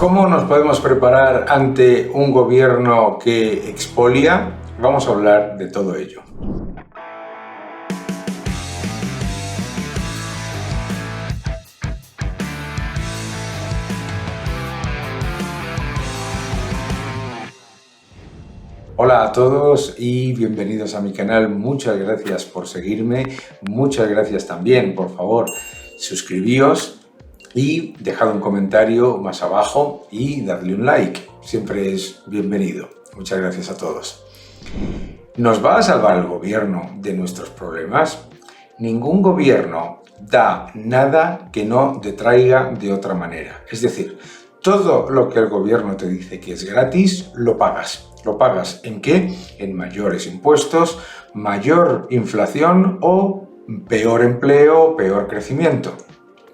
¿Cómo nos podemos preparar ante un gobierno que expolia? Vamos a hablar de todo ello. Hola a todos y bienvenidos a mi canal. Muchas gracias por seguirme. Muchas gracias también, por favor, suscribíos y dejad un comentario más abajo y dadle un like. Siempre es bienvenido. Muchas gracias a todos. ¿Nos va a salvar el gobierno de nuestros problemas? Ningún gobierno da nada que no detraiga de otra manera. Es decir, todo lo que el gobierno te dice que es gratis, lo pagas. ¿Lo pagas en qué? En mayores impuestos, mayor inflación o peor empleo, peor crecimiento.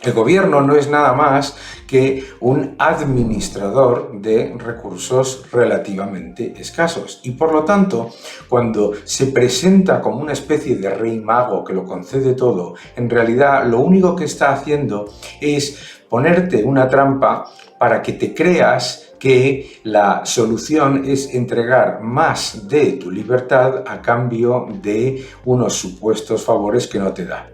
El gobierno no es nada más que un administrador de recursos relativamente escasos y por lo tanto, cuando se presenta como una especie de rey mago que lo concede todo, en realidad lo único que está haciendo es ponerte una trampa para que te creas que la solución es entregar más de tu libertad a cambio de unos supuestos favores que no te da.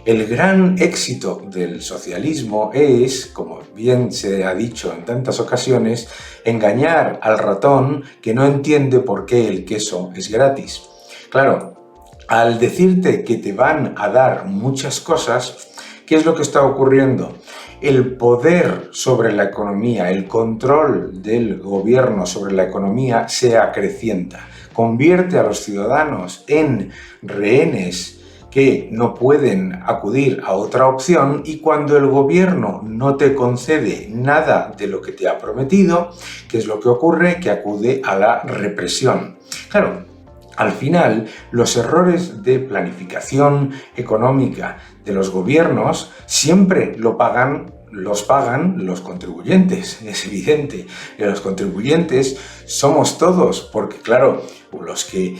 El gran éxito del socialismo es, como bien se ha dicho en tantas ocasiones, engañar al ratón que no entiende por qué el queso es gratis. Claro, al decirte que te van a dar muchas cosas, ¿qué es lo que está ocurriendo? El poder sobre la economía, el control del gobierno sobre la economía se acrecienta, convierte a los ciudadanos en rehenes que no pueden acudir a otra opción y cuando el gobierno no te concede nada de lo que te ha prometido, ¿qué es lo que ocurre? Que acude a la represión. Claro, al final, los errores de planificación económica de los gobiernos siempre los pagan los contribuyentes, es evidente. Los contribuyentes somos todos, porque claro, los que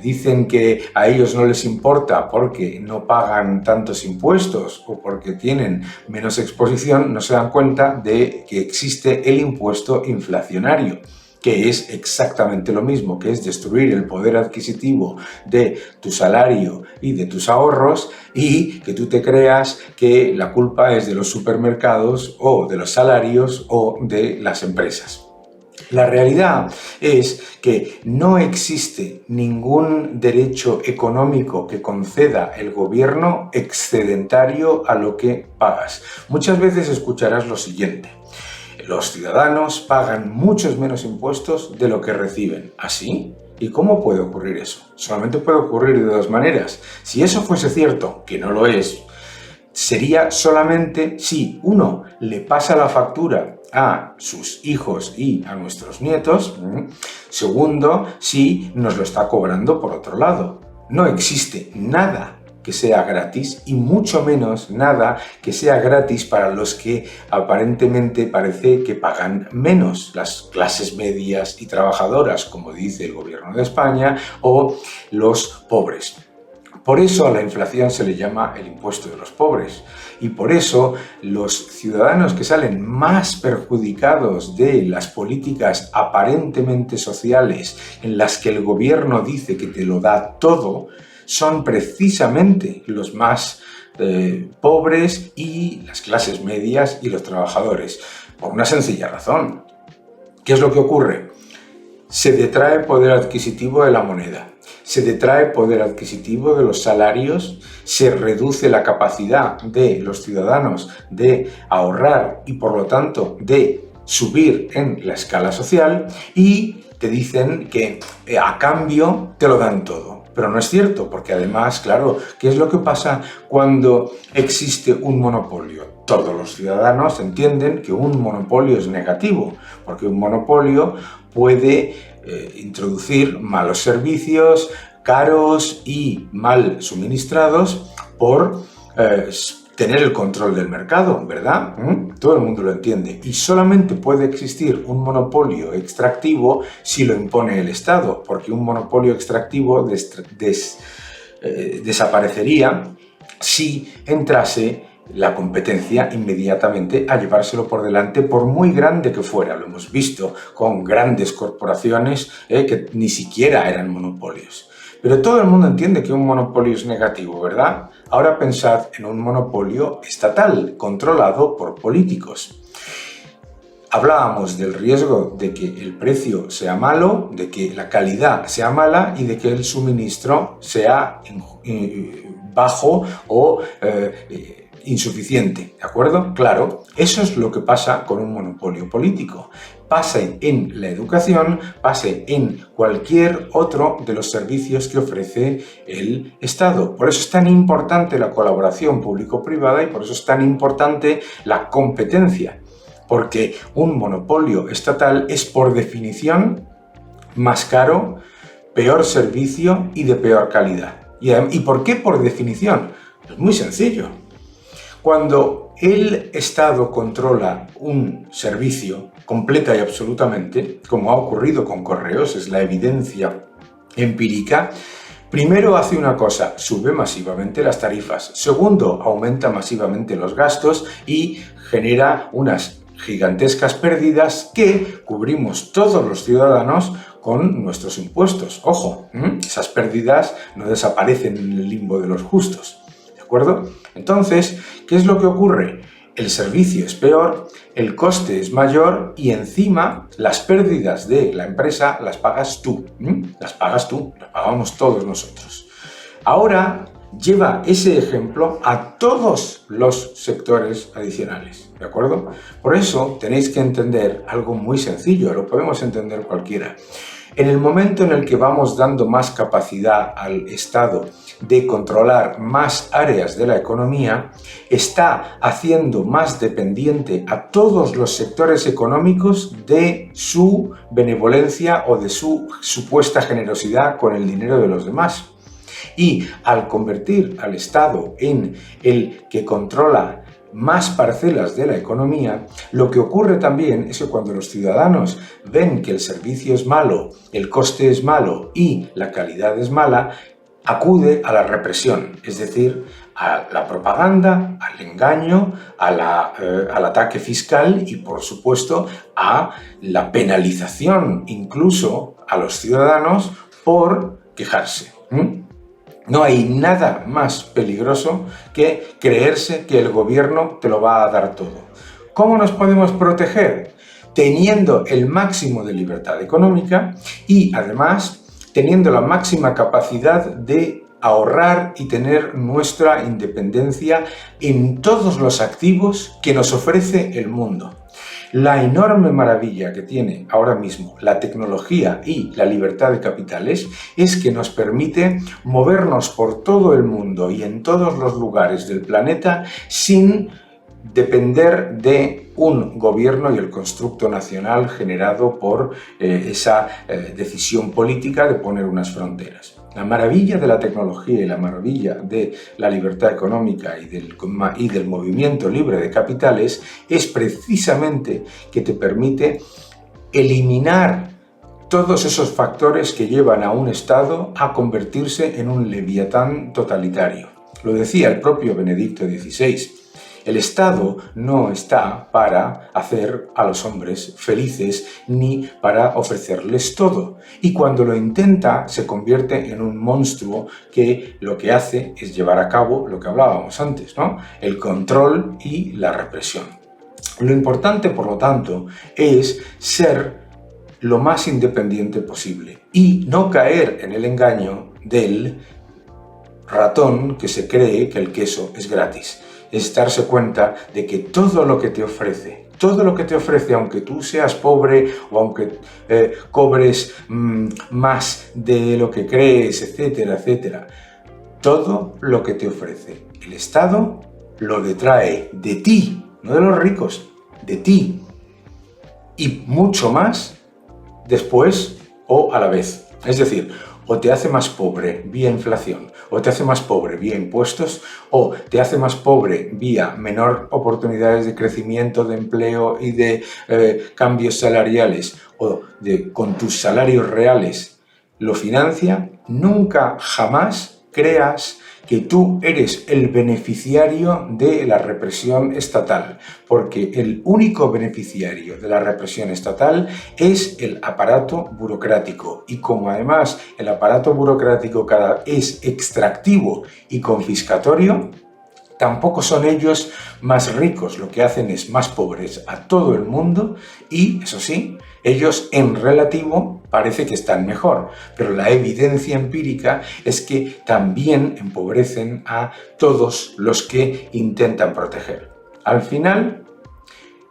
dicen que a ellos no les importa porque no pagan tantos impuestos o porque tienen menos exposición, no se dan cuenta de que existe el impuesto inflacionario, que es exactamente lo mismo, que es destruir el poder adquisitivo de tu salario y de tus ahorros y que tú te creas que la culpa es de los supermercados o de los salarios o de las empresas. La realidad es que no existe ningún derecho económico que conceda el gobierno excedentario a lo que pagas. Muchas veces escucharás lo siguiente: los ciudadanos pagan muchos menos impuestos de lo que reciben. ¿Así? ¿Y cómo puede ocurrir eso? Solamente puede ocurrir de dos maneras. Si eso fuese cierto, que no lo es, sería solamente si uno le pasa la factura a sus hijos y a nuestros nietos. Segundo, si nos lo está cobrando por otro lado. No existe nada que sea gratis y mucho menos nada que sea gratis para los que aparentemente parece que pagan menos, las clases medias y trabajadoras, como dice el gobierno de España, o los pobres. Por eso a la inflación se le llama el impuesto de los pobres y por eso los ciudadanos que salen más perjudicados de las políticas aparentemente sociales en las que el gobierno dice que te lo da todo son precisamente los más pobres y las clases medias y los trabajadores, por una sencilla razón. ¿Qué es lo que ocurre? Se detrae poder adquisitivo de la moneda, se detrae poder adquisitivo de los salarios, se reduce la capacidad de los ciudadanos de ahorrar y por lo tanto de subir en la escala social y te dicen que a cambio te lo dan todo. Pero no es cierto, porque además, claro, ¿qué es lo que pasa cuando existe un monopolio? Todos los ciudadanos entienden que un monopolio es negativo, porque un monopolio puede introducir malos servicios, caros y mal suministrados por tener el control del mercado, ¿verdad? Todo el mundo lo entiende. Y solamente puede existir un monopolio extractivo si lo impone el Estado, porque un monopolio extractivo desaparecería si entrase la competencia inmediatamente a llevárselo por delante, por muy grande que fuera. Lo hemos visto con grandes corporaciones que ni siquiera eran monopolios. Pero todo el mundo entiende que un monopolio es negativo, ¿verdad? Ahora pensad en un monopolio estatal, controlado por políticos. Hablábamos del riesgo de que el precio sea malo, de que la calidad sea mala y de que el suministro sea bajo o insuficiente, ¿de acuerdo? Claro, eso es lo que pasa con un monopolio político. Pasa en la educación, pasa en cualquier otro de los servicios que ofrece el Estado. Por eso es tan importante la colaboración público-privada y por eso es tan importante la competencia. Porque un monopolio estatal es por definición más caro, peor servicio y de peor calidad. ¿Y por qué por definición? Es muy sencillo. Cuando el Estado controla un servicio completa y absolutamente, como ha ocurrido con Correos, es la evidencia empírica, primero hace una cosa, sube masivamente las tarifas. Segundo, aumenta masivamente los gastos y genera unas gigantescas pérdidas que cubrimos todos los ciudadanos con nuestros impuestos. Ojo, esas pérdidas no desaparecen en el limbo de los justos. ¿De acuerdo? Entonces, ¿qué es lo que ocurre? El servicio es peor, el coste es mayor y encima las pérdidas de la empresa las pagas tú. Las pagas tú, las pagamos todos nosotros. Ahora lleva ese ejemplo a todos los sectores adicionales, ¿de acuerdo? Por eso tenéis que entender algo muy sencillo, lo podemos entender cualquiera. En el momento en el que vamos dando más capacidad al Estado de controlar más áreas de la economía, está haciendo más dependiente a todos los sectores económicos de su benevolencia o de su supuesta generosidad con el dinero de los demás. Y al convertir al Estado en el que controla más parcelas de la economía, lo que ocurre también es que cuando los ciudadanos ven que el servicio es malo, el coste es malo y la calidad es mala, acude a la represión, es decir, a la propaganda, al engaño, al ataque fiscal y, por supuesto, a la penalización incluso a los ciudadanos por quejarse. No hay nada más peligroso que creerse que el gobierno te lo va a dar todo. ¿Cómo nos podemos proteger? Teniendo el máximo de libertad económica y, además, teniendo la máxima capacidad de ahorrar y tener nuestra independencia en todos los activos que nos ofrece el mundo. La enorme maravilla que tiene ahora mismo la tecnología y la libertad de capitales es que nos permite movernos por todo el mundo y en todos los lugares del planeta sin depender de un gobierno y el constructo nacional generado por esa decisión política de poner unas fronteras. La maravilla de la tecnología y la maravilla de la libertad económica y del movimiento libre de capitales es precisamente que te permite eliminar todos esos factores que llevan a un Estado a convertirse en un leviatán totalitario. Lo decía el propio Benedicto XVI. El Estado no está para hacer a los hombres felices ni para ofrecerles todo. Y cuando lo intenta, se convierte en un monstruo que lo que hace es llevar a cabo lo que hablábamos antes, ¿no? El control y la represión. Lo importante, por lo tanto, es ser lo más independiente posible y no caer en el engaño del ratón que se cree que el queso es gratis. Es darse cuenta de que todo lo que te ofrece, aunque tú seas pobre o aunque cobres más de lo que crees, etcétera, etcétera, todo lo que te ofrece el Estado lo detrae de ti, no de los ricos, de ti, y mucho más después o a la vez. Es decir, o te hace más pobre vía inflación, o te hace más pobre vía impuestos, o te hace más pobre vía menor oportunidades de crecimiento, de empleo y de cambios salariales, o con tus salarios reales lo financia. Nunca, jamás creas que tú eres el beneficiario de la represión estatal, porque el único beneficiario de la represión estatal es el aparato burocrático. Y como además el aparato burocrático es extractivo y confiscatorio, tampoco son ellos más ricos, lo que hacen es más pobres a todo el mundo y, eso sí, ellos en relativo parece que están mejor, pero la evidencia empírica es que también empobrecen a todos los que intentan proteger. Al final,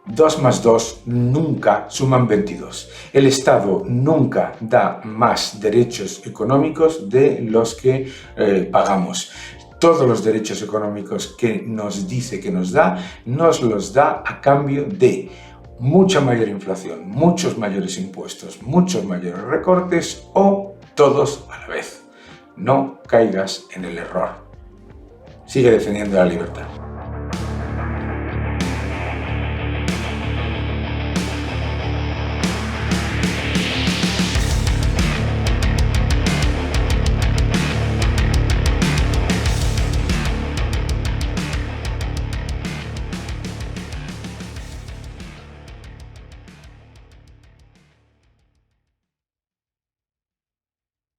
2 más 2 nunca suman 22. El Estado nunca da más derechos económicos de los que pagamos. Todos los derechos económicos que nos dice que nos los da a cambio de mucha mayor inflación, muchos mayores impuestos, muchos mayores recortes o todos a la vez. No caigas en el error. Sigue defendiendo la libertad.